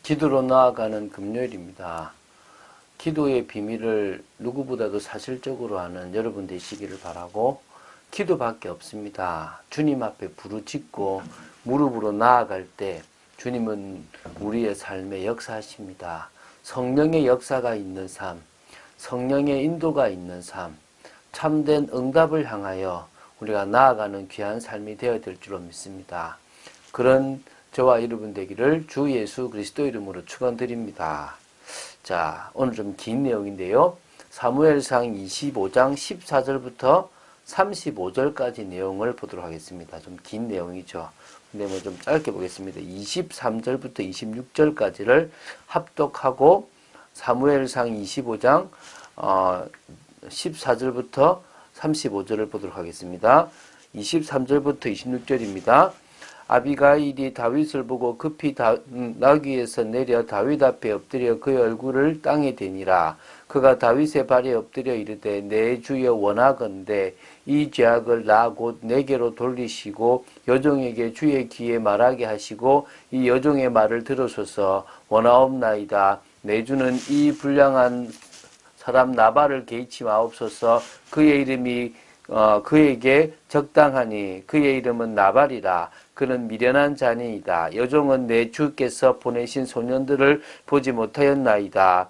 기도로 나아가는 금요일입니다. 기도의 비밀을 누구보다도 사실적으로 아는 여러분 되시기를 바라고, 기도밖에 없습니다. 주님 앞에 부르짖고 무릎으로 나아갈 때 주님은 우리의 삶에 역사하십니다. 성령의 역사가 있는 삶, 성령의 인도가 있는 삶, 참된 응답을 향하여 우리가 나아가는 귀한 삶이 되어야 될 줄로 믿습니다. 그런 저와 여러분 되기를 주 예수 그리스도 이름으로 축원드립니다. 자, 오늘 좀 긴 내용인데요. 사무엘상 25장 14절부터 35절까지 내용을 보도록 하겠습니다. 좀 긴 내용이죠. 근데 뭐 좀 짧게 보겠습니다. 23절부터 26절까지를 합독하고 사무엘상 25장 14절부터 35절을 보도록 하겠습니다. 23절부터 26절입니다. 아비가일이 다윗을 보고 급히 나귀에서 내려 다윗 앞에 엎드려 그의 얼굴을 땅에 대니라. 그가 다윗의 발에 엎드려 이르되 내 주여 원하건대 이 죄악을 나 곧 내게로 돌리시고 여종에게 주의 귀에 말하게 하시고 이 여종의 말을 들으소서. 원하옵나이다. 내 주는 이 불량한 사람 나발을 개의치 마옵소서. 그의 이름이 그에게 적당하니 그의 이름은 나발이라. 그는 미련한 자니이다. 여종은 내 주께서 보내신 소년들을 보지 못하였나이다.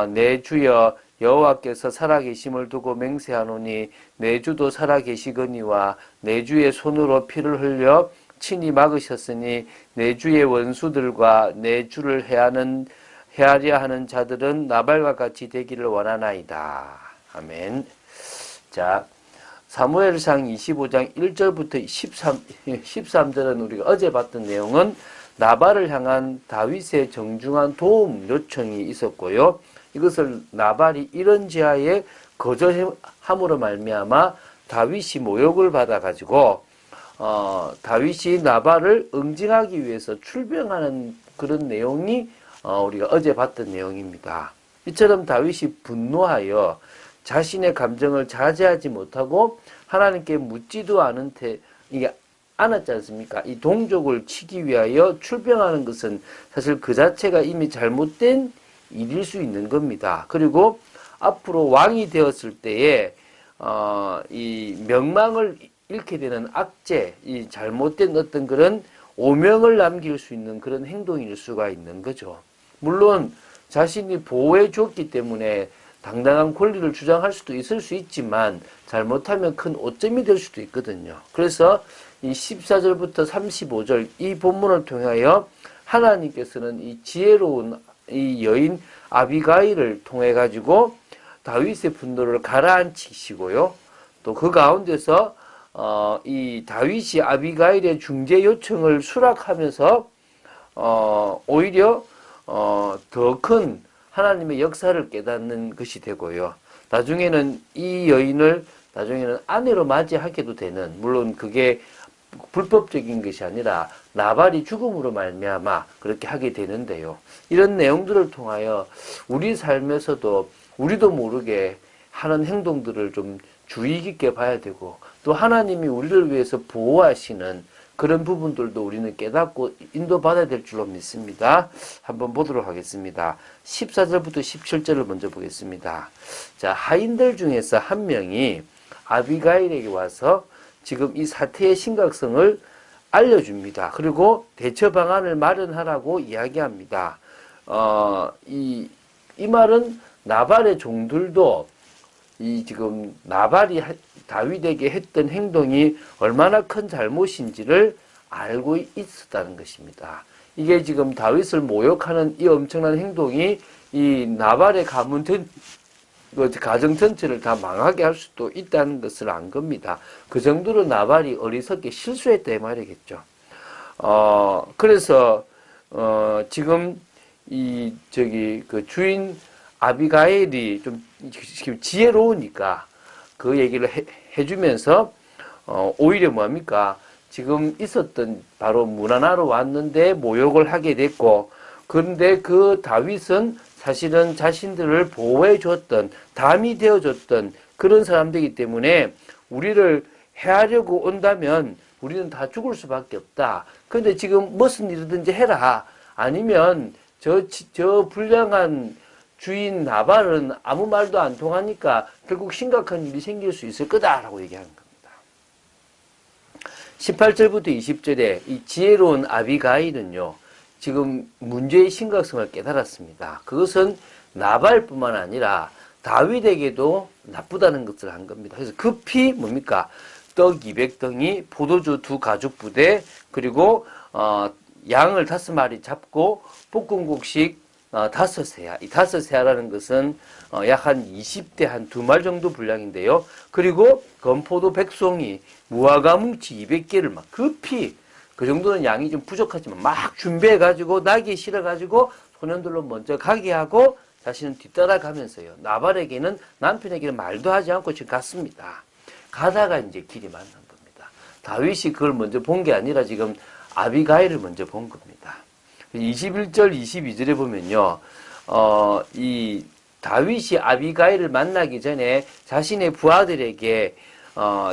내 주여 여호와께서 살아계심을 두고 맹세하노니 내 주도 살아계시거니와 내 주의 손으로 피를 흘려 친히 막으셨으니 내 주의 원수들과 내 주를 해하려 하는 자들은 나발과 같이 되기를 원하나이다. 아멘. 자, 사무엘상 25장 1절부터 13절은 우리가 어제 봤던 내용은 나발을 향한 다윗의 정중한 도움 요청이 있었고요. 이것을 나발이 이런 지하에 거절함으로 말미암아 다윗이 모욕을 받아가지고 다윗이 나발을 응징하기 위해서 출병하는 그런 내용이 우리가 어제 봤던 내용입니다. 이처럼 다윗이 분노하여 자신의 감정을 자제하지 못하고 하나님께 묻지도 않았지 않습니까? 이 동족을 치기 위하여 출병하는 것은 사실 그 자체가 이미 잘못된 일일 수 있는 겁니다. 그리고 앞으로 왕이 되었을 때에 이 명망을 잃게 되는 악재, 이 잘못된 어떤 그런 오명을 남길 수 있는 그런 행동일 수가 있는 거죠. 물론 자신이 보호해 줬기 때문에 당당한 권리를 주장할 수도 있을 수 있지만 잘못하면 큰 오점이 될 수도 있거든요. 그래서 이 14절부터 35절 이 본문을 통하여 하나님께서는 이 지혜로운 이 여인 아비가일을 통해 가지고 다윗의 분노를 가라앉히시고요. 또 그 가운데서 이 다윗이 아비가일의 중재 요청을 수락하면서 오히려 더 큰 하나님의 역사를 깨닫는 것이 되고요. 나중에는 이 여인을 아내로 맞이하게도 되는, 물론 그게 불법적인 것이 아니라 나발이 죽음으로 말미암아 그렇게 하게 되는데요. 이런 내용들을 통하여 우리 삶에서도 우리도 모르게 하는 행동들을 좀 주의 깊게 봐야 되고, 또 하나님이 우리를 위해서 보호하시는 그런 부분들도 우리는 깨닫고 인도받아야 될 줄로 믿습니다. 한번 보도록 하겠습니다. 14절부터 17절을 먼저 보겠습니다. 자, 하인들 중에서 한 명이 아비가일에게 와서 지금 이 사태의 심각성을 알려줍니다. 그리고 대처 방안을 마련하라고 이야기합니다. 이 말은 나발의 종들도 이 지금 나발이 다윗에게 했던 행동이 얼마나 큰 잘못인지를 알고 있었다는 것입니다. 이게 지금 다윗을 모욕하는 이 엄청난 행동이 이 나발의 가정 전체를 다 망하게 할 수도 있다는 것을 안 겁니다. 그 정도로 나발이 어리석게 실수했다 이 말이겠죠. 그래서 지금 그 주인 아비가일이 좀 지금 지혜로우니까 그 얘기를 해주면서 오히려 뭡니까? 지금 있었던 바로 문하나로 왔는데 모욕을 하게 됐고, 그런데 그 다윗은 사실은 자신들을 보호해 줬던, 담이 되어 줬던 그런 사람들이기 때문에 우리를 해하려고 온다면 우리는 다 죽을 수밖에 없다. 그런데 지금 무슨 일이든지 해라. 아니면 저 불량한 주인 나발은 아무 말도 안 통하니까 결국 심각한 일이 생길 수 있을 거다라고 얘기하는 겁니다. 18절부터 20절에 이 지혜로운 아비가일은요, 지금 문제의 심각성을 깨달았습니다. 그것은 나발뿐만 아니라 다윗에게도 나쁘다는 것을 한 겁니다. 그래서 급히 뭡니까? 떡 200덩이, 포도주 2가죽부대, 그리고 양을 5마리 잡고 볶음국식 5세야. 이 5세야라는 것은 약 한 20대 한 2말 정도 분량인데요. 그리고 건포도 100송이, 무화과 뭉치 200개를 막 급히, 그 정도는 양이 좀 부족하지만 막 준비해가지고 나귀에 실어가지고 소년들로 먼저 가게 하고 자신은 뒤따라가면서요. 나발에게는, 남편에게는 말도 하지 않고 지금 갔습니다. 가다가 이제 길이 만난 겁니다. 다윗이 그걸 먼저 본 게 아니라 지금 아비가일을 먼저 본 겁니다. 21절, 22절에 보면요, 이 다윗이 아비가일을 만나기 전에 자신의 부하들에게,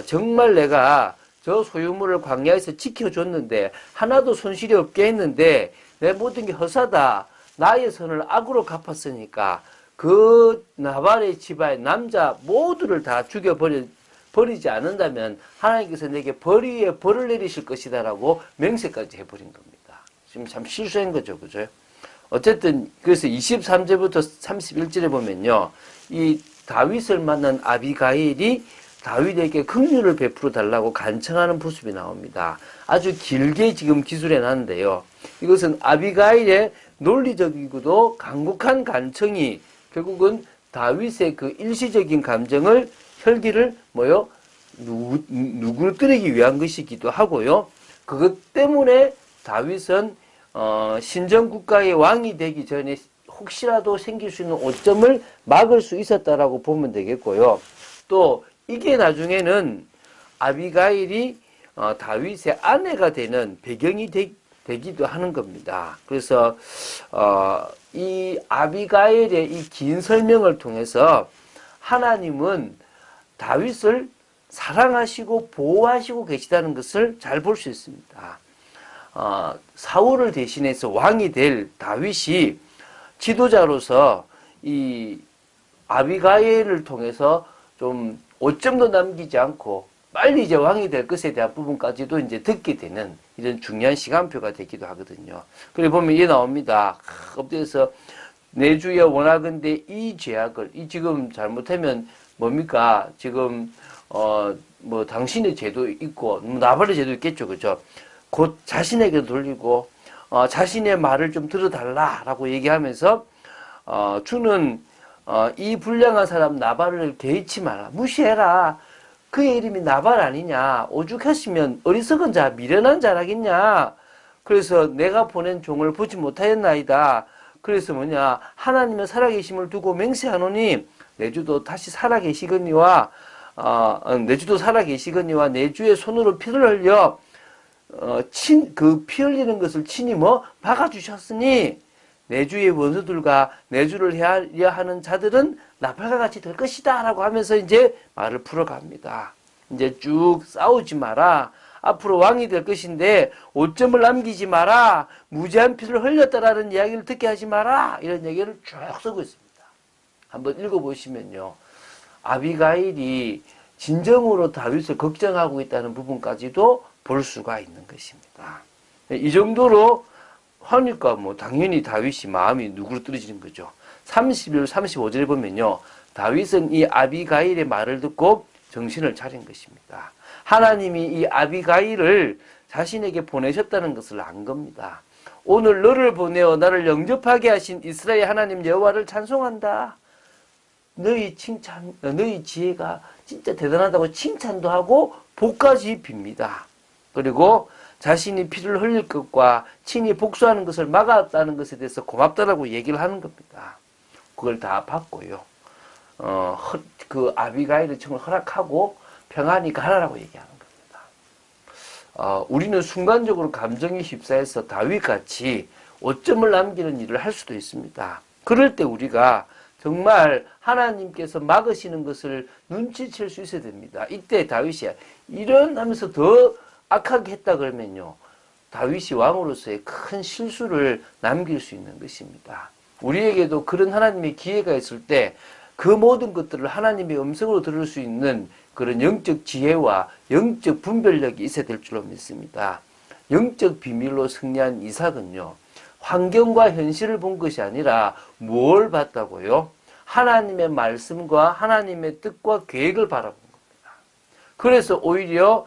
정말 내가 저 소유물을 광야에서 지켜줬는데, 하나도 손실이 없게 했는데, 내 모든 게 허사다. 나의 선을 악으로 갚았으니까, 그 나발의 집안의 남자 모두를 다 버리지 않는다면, 하나님께서 내게 벌 위에 벌을 내리실 것이다라고 맹세까지 해버린 겁니다. 지금 참 실수한 거죠. 그죠? 어쨌든, 그래서 23절부터 31절에 보면요. 이 다윗을 만난 아비가일이 다윗에게 긍휼을 베풀어 달라고 간청하는 모습이 나옵니다. 아주 길게 지금 기술해 놨는데요. 이것은 아비가일의 논리적이고도 강국한 간청이 결국은 다윗의 그 일시적인 감정을, 혈기를 누구뜨리기 위한 것이기도 하고요. 그것 때문에 다윗은 신정국가의 왕이 되기 전에 혹시라도 생길 수 있는 오점을 막을 수 있었다라고 보면 되겠고요. 또 이게 나중에는 아비가일이 다윗의 아내가 되는 배경이 되기도 하는 겁니다. 그래서 이 아비가일의 이 긴 설명을 통해서 하나님은 다윗을 사랑하시고 보호하시고 계시다는 것을 잘 볼 수 있습니다. 사울을 대신해서 왕이 될 다윗이 지도자로서 이 아비가일을 통해서 좀 오점도 남기지 않고 빨리 이제 왕이 될 것에 대한 부분까지도 이제 듣게 되는 이런 중요한 시간표가 되기도 하거든요. 그리고 보면 이게 나옵니다. 엎드려서 내 주여 원하건대 이 죄악을, 이 지금 잘못하면 뭡니까? 지금 뭐 당신의 죄도 있고 나발의 죄도 있겠죠, 그죠? 곧 자신에게 돌리고 자신의 말을 좀 들어달라라고 얘기하면서 주는 이 불량한 사람 나발을 개의치 마라, 무시해라. 그의 이름이 나발 아니냐? 오죽했으면 어리석은 자, 미련한 자라겠냐? 그래서 내가 보낸 종을 보지 못하였나이다. 그래서 뭐냐? 하나님의 살아계심을 두고 맹세하노니 내 주도 다시 살아계시거니와 내 주도 살아계시거니와 내 주의 손으로 피를 흘려 그 피 흘리는 것을 친히 박아주셨으니 내 주의 원수들과 내 주를 헤아려 하는 자들은 나팔과 같이 될 것이다 라고 하면서 이제 말을 풀어갑니다. 이제 쭉 싸우지 마라. 앞으로 왕이 될 것인데 오점을 남기지 마라. 무지한 피를 흘렸다라는 이야기를 듣게 하지 마라. 이런 얘기를 쭉 쓰고 있습니다. 한번 읽어보시면요. 아비가일이 진정으로 다윗을 걱정하고 있다는 부분까지도 볼 수가 있는 것입니다. 이 정도로 하니까 당연히 다윗이 마음이 누구로 떨어지는 거죠. 31, 35절에 보면요. 다윗은 이 아비가일의 말을 듣고 정신을 차린 것입니다. 하나님이 이 아비가일을 자신에게 보내셨다는 것을 안 겁니다. 오늘 너를 보내어 나를 영접하게 하신 이스라엘 하나님 여호와를 찬송한다. 너희 지혜가 진짜 대단하다고 칭찬도 하고 복까지 빕니다. 그리고 자신이 피를 흘릴 것과 친히 복수하는 것을 막았다는 것에 대해서 고맙다라고 얘기를 하는 겁니다. 그걸 다 받고요. 그 아비가일의 청을 허락하고 평안히 가라라고 얘기하는 겁니다. 우리는 순간적으로 감정에 휩싸여서 다윗같이 오점을 남기는 일을 할 수도 있습니다. 그럴 때 우리가 정말 하나님께서 막으시는 것을 눈치챌 수 있어야 됩니다. 이때 다윗이 이런 하면서 더 악하게 했다 그러면요. 다윗이 왕으로서의 큰 실수를 남길 수 있는 것입니다. 우리에게도 그런 하나님의 기회가 있을 때 그 모든 것들을 하나님의 음성으로 들을 수 있는 그런 영적 지혜와 영적 분별력이 있어야 될 줄로 믿습니다. 영적 비밀로 승리한 이삭은요, 환경과 현실을 본 것이 아니라 뭘 봤다고요? 하나님의 말씀과 하나님의 뜻과 계획을 바라본 겁니다. 그래서 오히려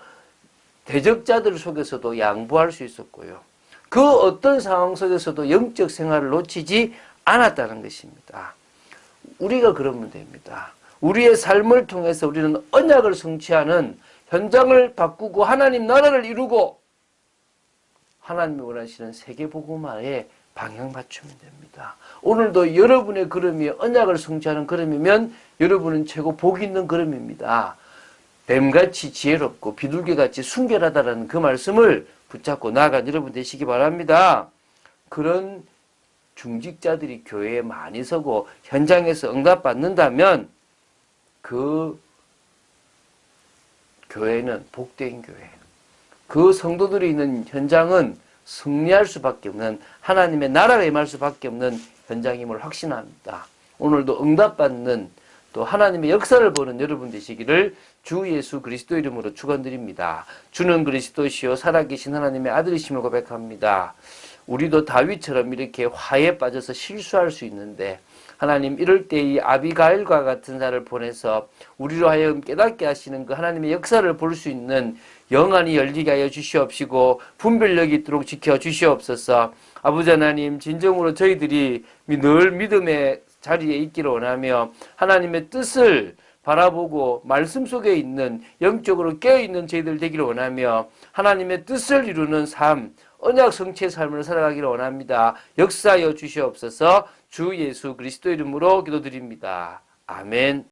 대적자들 속에서도 양보할 수 있었고요. 그 어떤 상황 속에서도 영적 생활을 놓치지 않았다는 것입니다. 우리가 그러면 됩니다. 우리의 삶을 통해서 우리는 언약을 성취하는 현장을 바꾸고 하나님 나라를 이루고 하나님이 원하시는 세계복음화에 방향 맞추면 됩니다. 오늘도 여러분의 걸음이 언약을 성취하는 걸음이면 여러분은 최고 복 있는 걸음입니다. 뱀같이 지혜롭고 비둘기같이 순결하다라는 그 말씀을 붙잡고 나아간 여러분 되시기 바랍니다. 그런 중직자들이 교회에 많이 서고 현장에서 응답받는다면 그 교회는 복된 교회, 그 성도들이 있는 현장은 승리할 수밖에 없는, 하나님의 나라가 임할 수밖에 없는 현장임을 확신합니다. 오늘도 응답받는 또 하나님의 역사를 보는 여러분 되시기를 주 예수 그리스도 이름으로 축원드립니다. 주는 그리스도시요 살아계신 하나님의 아들이심을 고백합니다. 우리도 다윗처럼 이렇게 화에 빠져서 실수할 수 있는데 하나님 이럴 때 이 아비가일과 같은 자를 보내서 우리로 하여금 깨닫게 하시는 그 하나님의 역사를 볼 수 있는 영안이 열리게 하여 주시옵시고 분별력이 있도록 지켜 주시옵소서. 아버지 하나님, 진정으로 저희들이 늘 믿음의 자리에 있기를 원하며 하나님의 뜻을 바라보고 말씀 속에 있는 영적으로 깨어있는 저희들 되기를 원하며 하나님의 뜻을 이루는 삶, 언약 성취의 삶을 살아가기를 원합니다. 역사하여 주시옵소서. 주 예수 그리스도 이름으로 기도드립니다. 아멘.